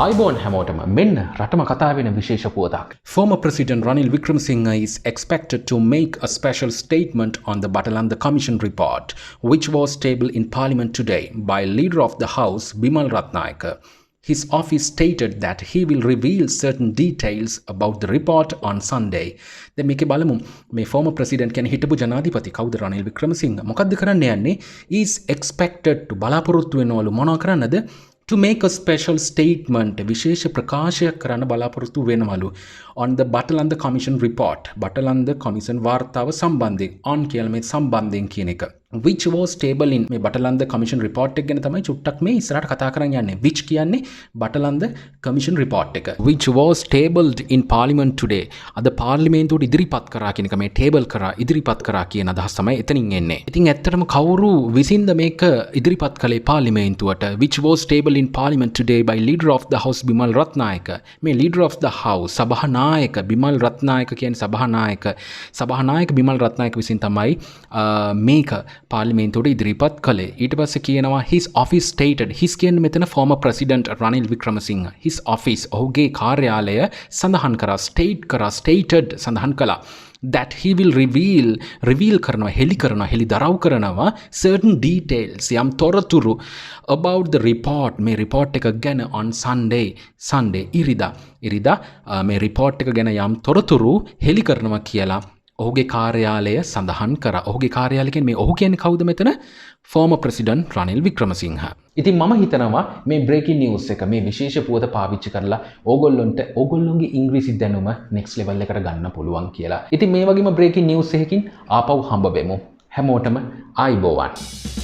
ආයිබෝන් හැමෝටම මෙන්න රටම කතා වෙන විශේෂ පුවතක්. Former President Ranil Wickremesinghe is expected to make a special statement on the Batalanda Commission report, which was tabled in Parliament today by Leader of the House Bimal Ratnayake. His office stated that he will reveal certain details about the report on Sunday. දැන් මේකේ බලමු මේ former president කියන්නේ හිටපු ජනාධිපති කවුද රනිල් වික්‍රමසිංහ මොකද්ද කරන්න යන්නේ? is expected to බලාපොරොත්තු වෙනවලු මොනවා කරන්නද? to make a special statement විශේෂ ප්‍රකාශයක් කරන්න බලාපොරොත්තු වෙනවලු on the Batalanda Commission report. Batalanda Commission වාර්තාව සම්බන්ධයෙන් on කියලා මේ සම්බන්ධයෙන් කියන එක. which was tabled in මේ Batalanda Commission report එක ගැන තමයි චුට්ටක් මේ ඉස්සරහට කතා කරන්න යන්නේ. which කියන්නේ Batalanda Commission report එක. which was tabled in Parliament today. අද පාර්ලිමේන්තුවට ඉදිරිපත් කරා කියන එක මේ table කරා ඉදිරිපත් කරා කියන අදහස් තමයි එතනින් එන්නේ. ඉතින් ඇත්තටම කවුරු විසින්ද මේක ඉදිරිපත් කළේ පාර්ලිමේන්තුවට? which was tabled in Parliament today by Leader of the House Bimal Ratnayake. මේ Leader of the House සභානායක Bimal Ratnayake කියන්නේ සභානායක Bimal Ratnayake විසින් තමයි මේක පාර්ලිමේන්තුවට ඉදිරිපත් කළේ. ඊට පස්සේ කියනවා his office stated. his කියන්නේ මෙතන former president Ranil Wickremesinghe. his office ඔහුගේ කාර්යාලය සඳහන් කරා stated සඳහන් කළා that he will reveal කරනවා හෙළි දරව් කරනවා certain details යම් තොරතුරු about the report මේ report එක ගැන on Sunday ඉරිදා මේ report එක ගැන යම් තොරතුරු හෙළි කරනවා කියලා ඔහුගේ කාර්යාලය සඳහන් කරා. ඔහුගේ කාර්යාලය කියන්නේ මේ ඔහු කියන්නේ කවුද මෙතන? former president Ranil Wickremesinghe. ඉතින් මම හිතනවා මේ breaking news එක මේ විශේෂ පුවත පාවිච්චි කරලා ඕගොල්ලොන්ගේ ඉංග්‍රීසි දැනුම next level එකට ගන්න පුළුවන් කියලා. ඉතින් මේ වගේම breaking news එකකින් ආපහු හම්බ වෙමු. හැමෝටම ආයිබෝවන්.